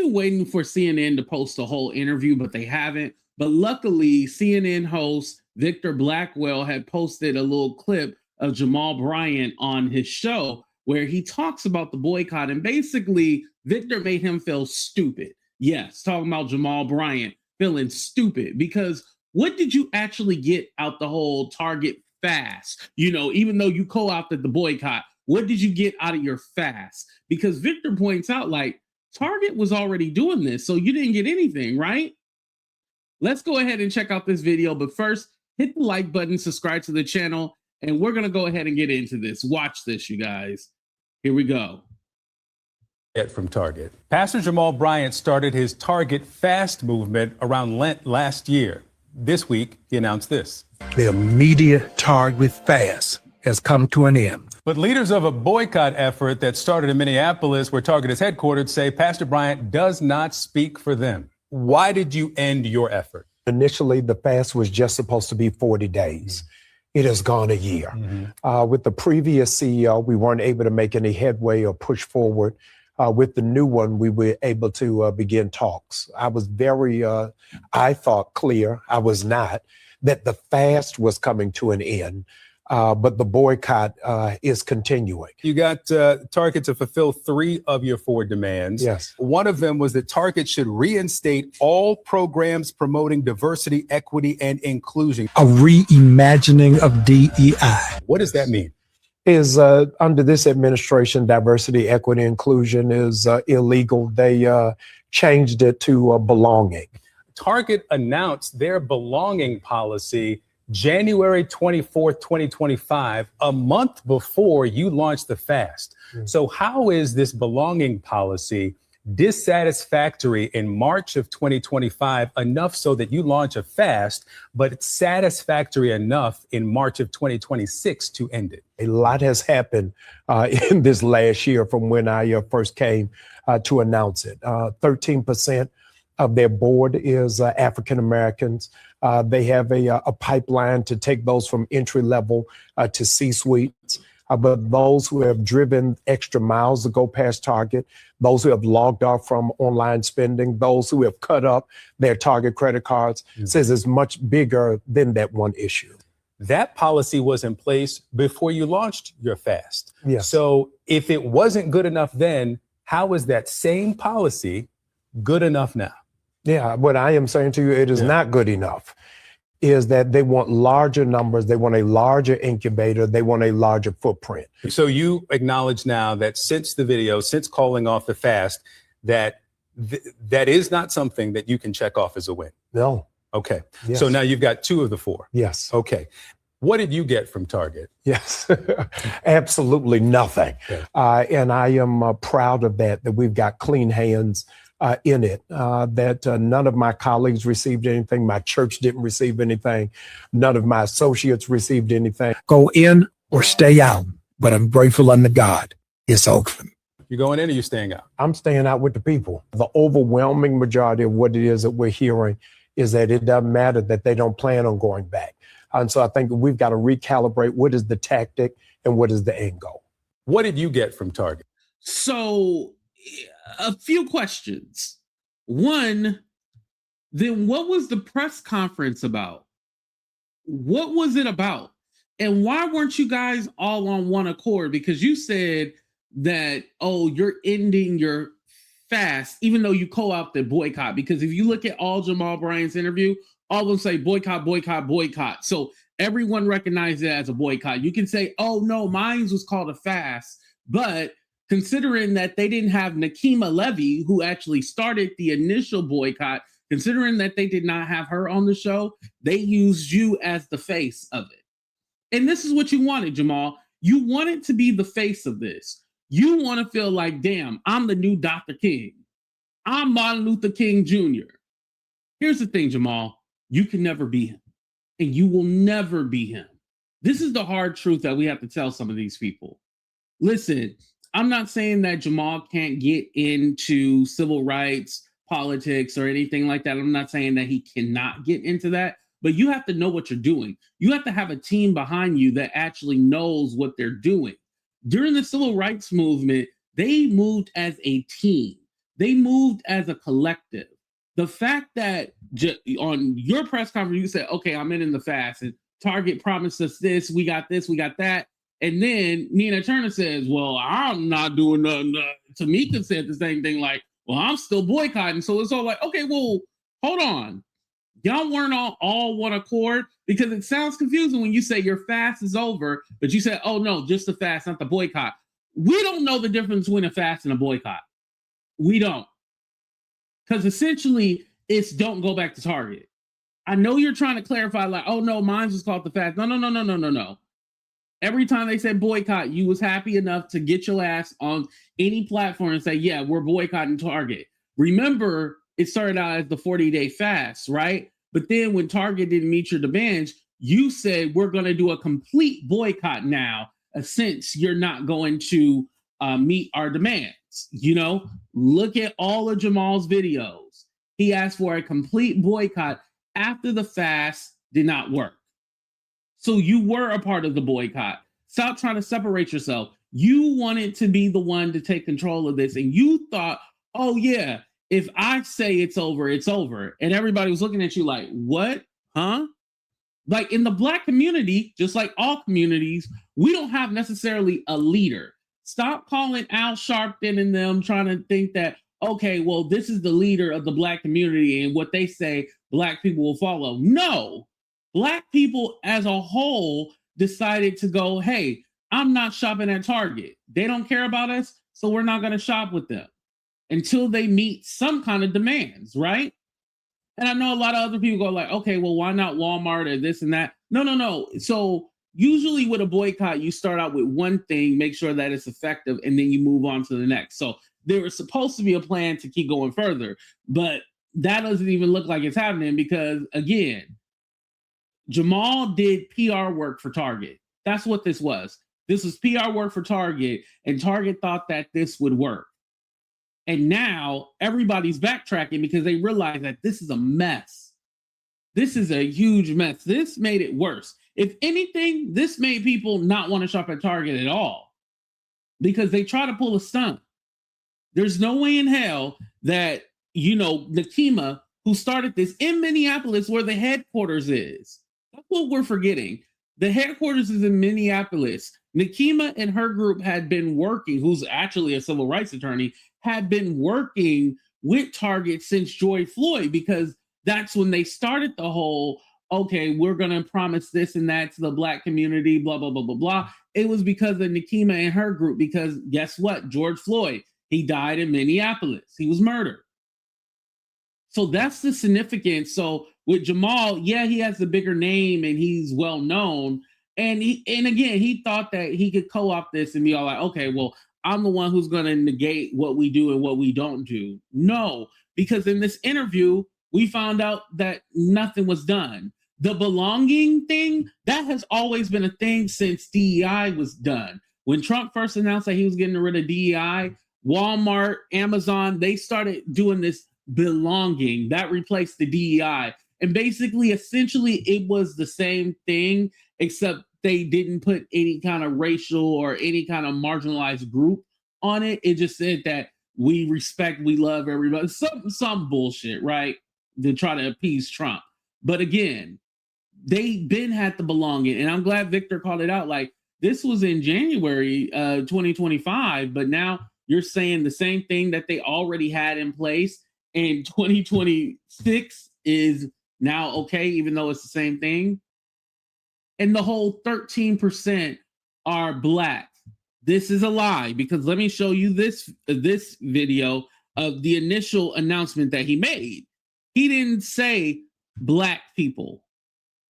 been waiting for CNN to post a whole interview, but they haven't. But luckily, CNN host Victor Blackwell had posted a little clip of Jamal Bryant on his show where he talks about the boycott. And basically, Victor made him feel stupid. Yes, talking about Jamal Bryant feeling stupid, because what did you actually get out the whole Target fast? You know, even though you co-opted the boycott, what did you get out of your fast? Because Victor points out, like, Target was already doing this, so you didn't get anything, right? Let's go ahead and check out this video, but first, hit the like button, subscribe to the channel, and we're going to go ahead and get into this. Watch this, you guys. Here we go. From Target. Pastor Jamal Bryant started his Target fast movement around Lent last year. This week, he announced this. The immediate Target fast has come to an end. But leaders of a boycott effort that started in Minneapolis, where Target is headquartered, say Pastor Bryant does not speak for them. Why did you end your effort? Initially, the fast was just supposed to be 40 days. It has gone a year. With the previous CEO, we weren't able to make any headway or push forward. With the new one, we were able to begin talks. I was very, I thought clear, I was not, that the fast was coming to an end. But the boycott is continuing. You got Target to fulfill 3 of your 4 demands. Yes. One of them was that Target should reinstate all programs promoting diversity, equity, and inclusion. A reimagining of DEI. What does that mean? Is under this administration, diversity, equity, inclusion is illegal. They changed it to belonging. Target announced their belonging policy January 24th, 2025, a month before you launched the fast. So how is this belonging policy dissatisfactory in March of 2025 enough so that you launch a fast, but it's satisfactory enough in March of 2026 to end it? A lot has happened in this last year from when I first came to announce it. 13% of their board is African Americans. They have a pipeline to take those from entry level to C-suites. But those who have driven extra miles to go past Target, those who have logged off from online spending, those who have cut up their Target credit cards, says it's much bigger than that one issue. That policy was in place before you launched your fast. Yes. So if it wasn't good enough then, how is that same policy good enough now? Yeah, what I am saying to you, it is not good enough, is that they want larger numbers, they want a larger incubator, they want a larger footprint. So you acknowledge now that since the video, since calling off the fast, that that is not something that you can check off as a win? No. Okay. Yes. So now you've got 2 of the 4. Yes. Okay. What did you get from Target? Yes, absolutely nothing. And I am proud of that we've got clean hands in it, that none of my colleagues received anything. My church didn't receive anything. None of my associates received anything. Go in or stay out. But I'm grateful unto God. It's open. You going in or you staying out? I'm staying out with the people. The overwhelming majority of what it is that we're hearing is that it doesn't matter, that they don't plan on going back. And so I think we've got to recalibrate what is the tactic and what is the end goal. What did you get from Target? So a few questions. One, then what was the press conference about? What was it about? And why weren't you guys all on one accord? Because you said that, oh, you're ending your fast, even though you co-opted boycott. Because if you look at all Jamal Bryant's interview, all of them say boycott, boycott, boycott. So everyone recognized it as a boycott. You can say, oh, no, mine was called a fast. But considering that they didn't have Nekima Levy, who actually started the initial boycott, considering that they did not have her on the show, they used you as the face of it. And this is what you wanted, Jamal. You wanted to be the face of this. You want to feel like, damn, I'm the new Dr. King. I'm Martin Luther King Jr. Here's the thing, Jamal. You can never be him. And you will never be him. This is the hard truth that we have to tell some of these people. Listen, I'm not saying that Jamal can't get into civil rights, politics, or anything like that. I'm not saying that he cannot get into that, but you have to know what you're doing. You have to have a team behind you that actually knows what they're doing. During the civil rights movement, they moved as a team. They moved as a collective. The fact that on your press conference, you said, okay, I'm in the fast, and Target promised us this, we got that. And then Nina Turner says, well, I'm not doing nothing. Tamika said the same thing, like, well, I'm still boycotting. So it's all like, okay, well, hold on. Y'all weren't all one accord, because it sounds confusing when you say your fast is over, but you said, oh no, just the fast, not the boycott. We don't know the difference between a fast and a boycott. We don't. Because essentially it's don't go back to Target. I know you're trying to clarify, like, oh no, mine's was called the fast. No. Every time they said boycott, you was happy enough to get your ass on any platform and say, yeah, we're boycotting Target. Remember, it started out as the 40-day fast, right? But then when Target didn't meet your demands, you said, we're going to do a complete boycott now, since you're not going to meet our demands. You know, look at all of Jamal's videos. He asked for a complete boycott after the fast did not work. So you were a part of the boycott. Stop trying to separate yourself. You wanted to be the one to take control of this. And you thought, oh yeah, if I say it's over, it's over. And everybody was looking at you like, what? Huh? Like in the Black community, just like all communities, we don't have necessarily a leader. Stop calling Al Sharpton and them trying to think that, okay, well, this is the leader of the Black community and what they say Black people will follow. No, Black people as a whole decided to go, hey, I'm not shopping at Target. They don't care about us, so we're not going to shop with them until they meet some kind of demands, right? And I know a lot of other people go like, okay, well, why not Walmart or this and that? No. So usually with a boycott, you start out with one thing, make sure that it's effective, and then you move on to the next. So there was supposed to be a plan to keep going further, but that doesn't even look like it's happening because, again, Jamal did PR work for Target. That's what this was. This was PR work for Target, and Target thought that this would work. And now everybody's backtracking because they realize that this is a mess. This is a huge mess. This made it worse. If anything, this made people not want to shop at Target at all because they try to pull a stunt. There's no way in hell that, you know, Nekima, who started this in Minneapolis, where the headquarters is. That's what we're forgetting. The headquarters is in Minneapolis. Nekima and her group had been working, who's actually a civil rights attorney, had been working with Target since George Floyd, because that's when they started the whole, okay, we're going to promise this and that to the Black community, blah, blah, blah, blah, blah. It was because of Nekima and her group, because guess what? George Floyd, he died in Minneapolis. He was murdered. So that's the significance. So with Jamal, yeah, he has a bigger name and he's well known. And again, he thought that he could co-opt this and be all like, okay, well, I'm the one who's going to negate what we do and what we don't do. No, because in this interview, we found out that nothing was done. The belonging thing, that has always been a thing since DEI was done. When Trump first announced that he was getting rid of DEI, Walmart, Amazon, they started doing this belonging that replaced the DEI. And basically, essentially, it was the same thing, except they didn't put any kind of racial or any kind of marginalized group on it. It just said that we respect, we love everybody. Some bullshit, right? To try to appease Trump. But again, they been had the belonging. And I'm glad Victor called it out. Like, this was in January 2025, but now you're saying the same thing that they already had in place. And 2026 is now okay, even though it's the same thing. And the whole 13% are Black. This is a lie, because let me show you this video of the initial announcement that he made. He didn't say Black people.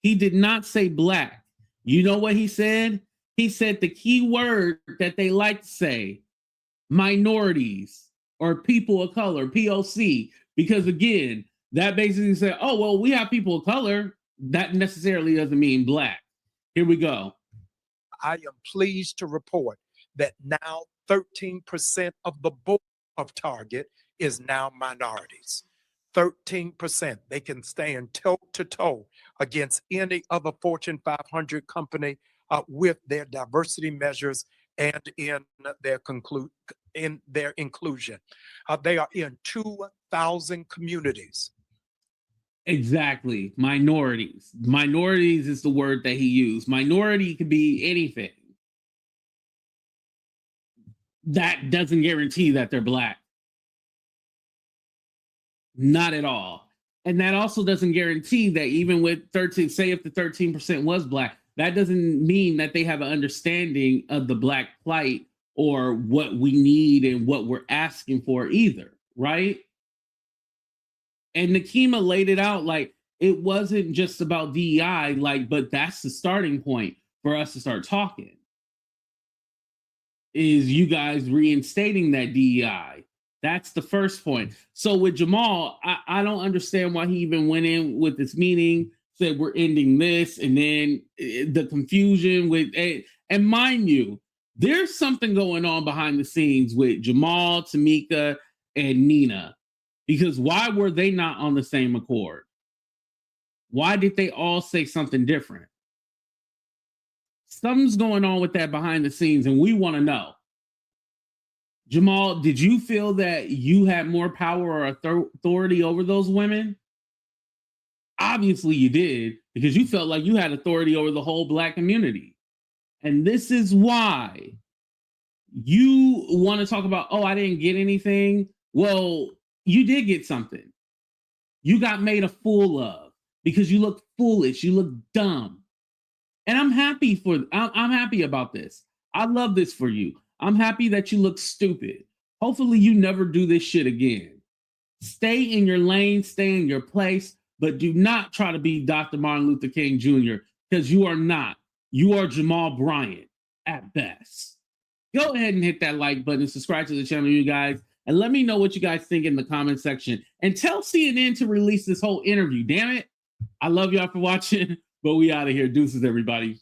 He did not say Black. You know what he said? He said the key word that they like to say, minorities or people of color, POC, because again, that basically said, oh, well, we have people of color. That necessarily doesn't mean Black. Here we go. I am pleased to report that now 13% of the board of Target is now minorities. 13%. They can stand toe to toe against any other Fortune 500 company with their diversity measures and in their inclusion. They are in 2,000 communities. Exactly. Minorities. Minorities is the word that he used. Minority could be anything. That doesn't guarantee that they're Black. Not at all. And that also doesn't guarantee that even with 13, say if the 13% was Black, that doesn't mean that they have an understanding of the Black plight or what we need and what we're asking for either, right? And Nekima laid it out like it wasn't just about DEI, like, but that's the starting point for us to start talking. Is you guys reinstating that DEI. That's the first point. So with Jamal, I don't understand why he even went in with this meeting, said we're ending this, and then the confusion with, and mind you, there's something going on behind the scenes with Jamal, Tamika, and Nina. Because why were they not on the same accord? Why did they all say something different? Something's going on with that behind the scenes, and we want to know. Jamal, did you feel that you had more power or authority over those women? Obviously you did, because you felt like you had authority over the whole Black community. And this is why you want to talk about, oh, I didn't get anything. Well, you did get something. You got made a fool of because you look foolish. You look dumb. And I'm happy about this. I love this for you. I'm happy that you look stupid. Hopefully you never do this shit again. Stay in your lane, stay in your place, but do not try to be Dr. Martin Luther King Jr. because you are not. You are Jamal Bryant at best. Go ahead and hit that like button and subscribe to the channel, you guys, and let me know what you guys think in the comment section. And tell CNN to release this whole interview. Damn it. I love y'all for watching, but we out of here. Deuces, everybody.